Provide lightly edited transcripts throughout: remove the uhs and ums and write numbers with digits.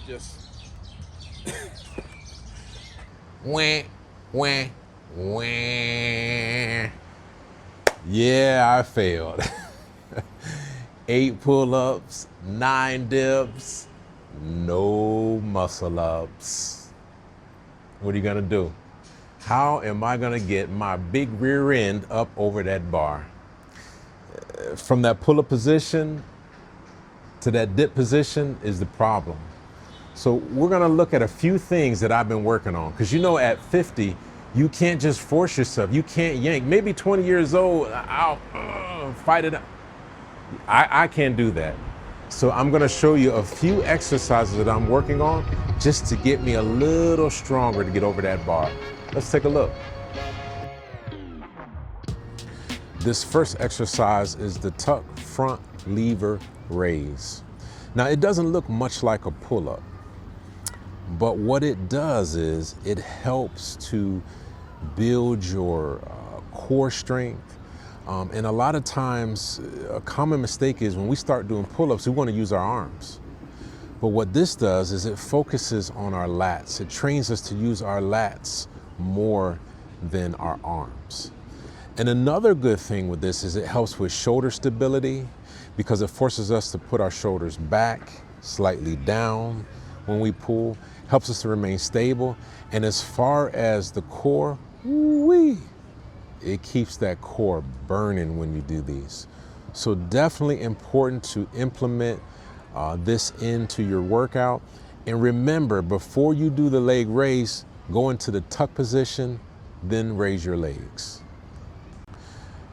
just wah, wah, wah. Yeah, I failed. 8 pull-ups, 9 dips, no muscle ups. What are you gonna do? How am I gonna get my big rear end up over that bar? From that pull-up position to that dip position is the problem. So we're gonna look at a few things that I've been working on. Because you know at 50, you can't just force yourself. You can't yank. Maybe 20 years old, I'll fight it out. I can't do that. So I'm gonna show you a few exercises that I'm working on just to get me a little stronger to get over that bar. Let's take a look. This first exercise is the tuck front lever raise. Now it doesn't look much like a pull-up, but what it does is it helps to build your core strength. And a lot of times, a common mistake is when we start doing pull-ups, we want to use our arms. But what this does is it focuses on our lats. It trains us to use our lats more than our arms. And another good thing with this is it helps with shoulder stability because it forces us to put our shoulders back, slightly down when we pull, helps us to remain stable. And as far as the core, woo-wee, it keeps that core burning when you do these. So definitely important to implement this into your workout. And remember, before you do the leg raise, go into the tuck position, then raise your legs.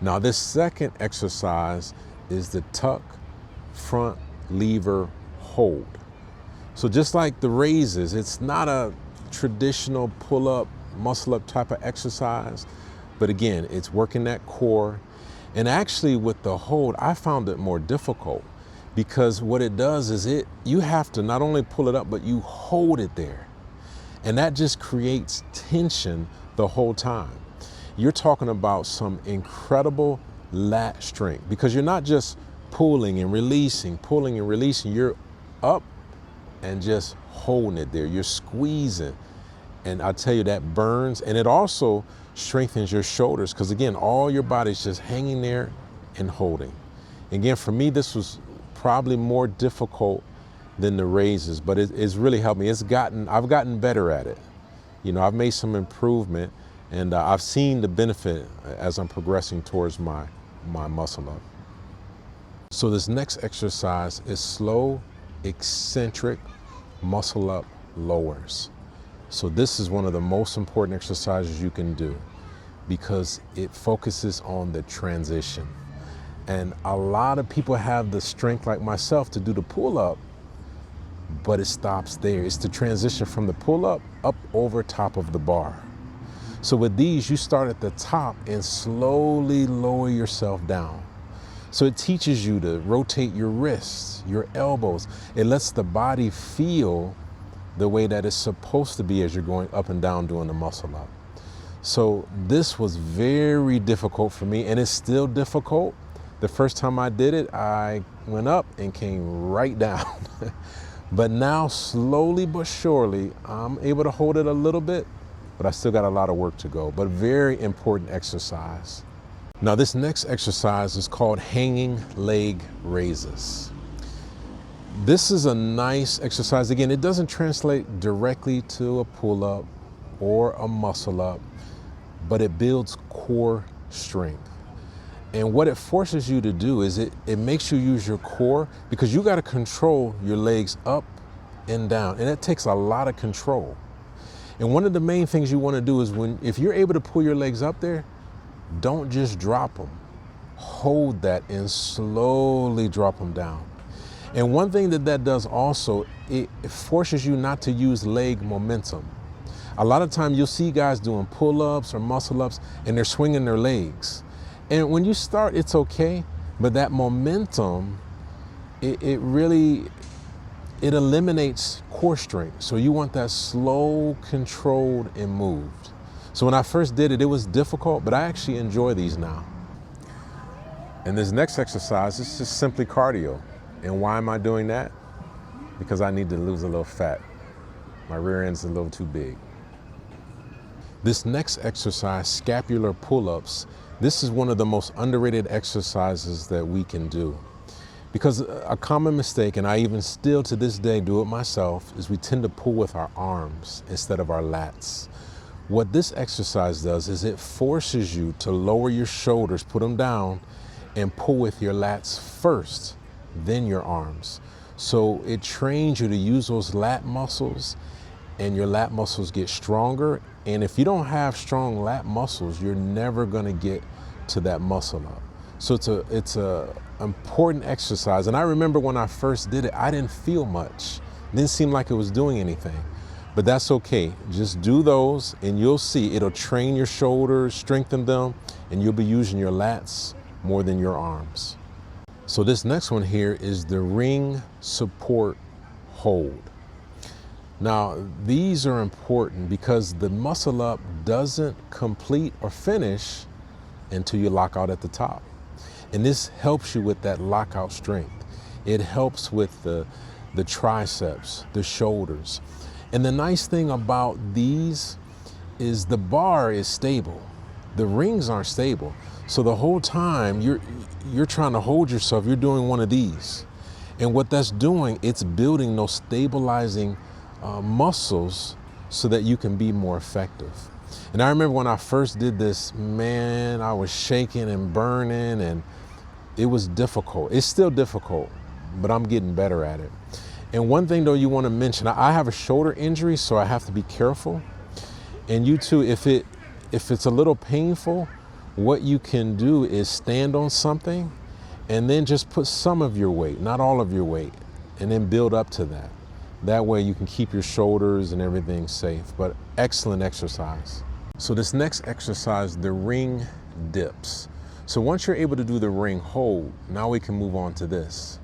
Now this second exercise is the tuck front lever hold. So just like the raises, it's not a traditional pull-up, muscle-up type of exercise. But again, it's working that core. And actually with the hold, I found it more difficult because what it does is you have to not only pull it up, but you hold it there. And that just creates tension the whole time. You're talking about some incredible lat strength because you're not just pulling and releasing, you're up and just holding it there. You're squeezing. And I tell you, that burns. And it also strengthens your shoulders because again, all your body's just hanging there and holding. Again, for me, this was probably more difficult than the raises, but it's really helped me. I've gotten better at it. You know, I've made some improvement and I've seen the benefit as I'm progressing towards my muscle up. So this next exercise is slow, eccentric muscle up lowers. So this is one of the most important exercises you can do because it focuses on the transition. And a lot of people have the strength like myself to do the pull-up, but it stops there. It's the transition from the pull-up up over top of the bar. So with these, you start at the top and slowly lower yourself down. So it teaches you to rotate your wrists, your elbows. It lets the body feel the way that it's supposed to be as you're going up and down doing the muscle up. So this was very difficult for me and it's still difficult. The first time I did it, I went up and came right down. But now slowly but surely, I'm able to hold it a little bit, but I still got a lot of work to go, but very important exercise. Now this next exercise is called hanging leg raises. This is a nice exercise. Again, it doesn't translate directly to a pull-up or a muscle-up, but it builds core strength. And what it forces you to do is it makes you use your core because you got to control your legs up and down, and it takes a lot of control. And one of the main things you want to do is if you're able to pull your legs up there, don't just drop them. Hold that and slowly drop them down. And one thing that does also, it forces you not to use leg momentum. A lot of times you'll see guys doing pull-ups or muscle-ups and they're swinging their legs. And when you start, it's okay, but that momentum, it eliminates core strength. So you want that slow, controlled, and moved. So when I first did it, it was difficult, but I actually enjoy these now. And this next exercise is just simply cardio. And why am I doing that? because I need to lose a little fat. My rear end's a little too big. This next exercise, scapular pull-ups, this is one of the most underrated exercises that we can do. Because a common mistake, and I even still to this day do it myself, is we tend to pull with our arms instead of our lats. What this exercise does is it forces you to lower your shoulders, put them down, and pull with your lats first, then your arms. So it trains you to use those lat muscles, and your lat muscles get stronger. And if you don't have strong lat muscles, you're never gonna get to that muscle up. So it's a important exercise. And I remember when I first did it, I didn't feel much. It didn't seem like it was doing anything, but that's okay. Just do those and you'll see it'll train your shoulders, strengthen them, and you'll be using your lats more than your arms. So this next one here is the ring support hold. Now, these are important because the muscle up doesn't complete or finish until you lock out at the top. And this helps you with that lockout strength. It helps with the triceps, the shoulders. And the nice thing about these is the bar is stable. The rings aren't stable. So the whole time you're trying to hold yourself, you're doing one of these. And what that's doing, it's building those stabilizing muscles so that you can be more effective. And I remember when I first did this, man, I was shaking and burning, and it was difficult. It's still difficult, but I'm getting better at it. And one thing though you want to mention, I have a shoulder injury, so I have to be careful. And you too, if it's a little painful, what you can do is stand on something and then just put some of your weight, not all of your weight, and then build up to that. That way you can keep your shoulders and everything safe, but excellent exercise. So this next exercise, the ring dips. So once you're able to do the ring hold, now we can move on to this.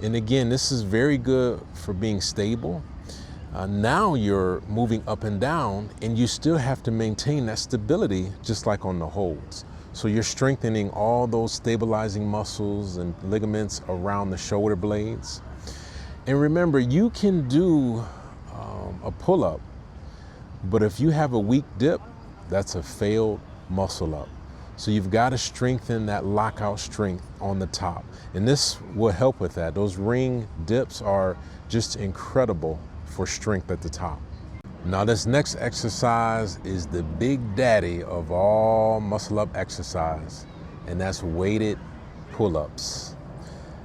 And again, this is very good for being stable. Now you're moving up and down, and you still have to maintain that stability just like on the holds. So you're strengthening all those stabilizing muscles and ligaments around the shoulder blades. And remember, you can do a pull-up, but if you have a weak dip, that's a failed muscle up. So you've got to strengthen that lockout strength on the top. And this will help with that. Those ring dips are just incredible for strength at the top. Now this next exercise is the big daddy of all muscle up exercise, and that's weighted pull-ups.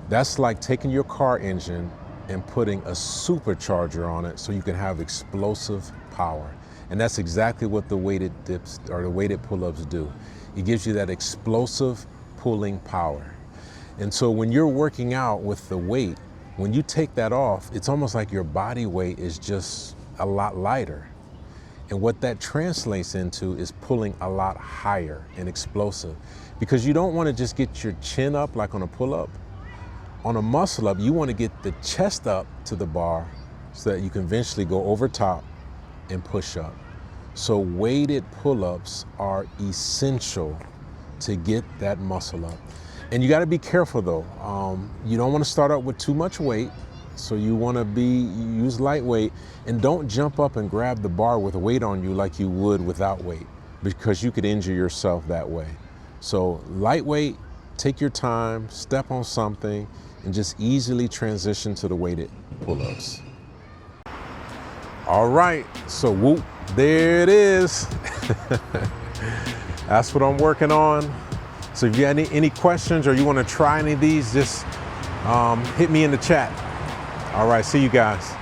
That's like taking your car engine and putting a supercharger on it so you can have explosive power. And that's exactly what the weighted dips or the weighted pull-ups do. It gives you that explosive pulling power. And so when you're working out with the weight, when you take that off, it's almost like your body weight is just a lot lighter. And what that translates into is pulling a lot higher and explosive, because you don't want to just get your chin up like on a pull-up. On a muscle up, you want to get the chest up to the bar so that you can eventually go over top and push up. So weighted pull-ups are essential to get that muscle up. And you got to be careful though. You don't want to start out with too much weight. So you want to use lightweight, and don't jump up and grab the bar with weight on you like you would without weight, because you could injure yourself that way. So lightweight, take your time, step on something, and just easily transition to the weighted pull-ups. All right, so whoop, there it is. That's what I'm working on. So if you have any questions or you want to try any of these, just hit me in the chat. All right, see you guys.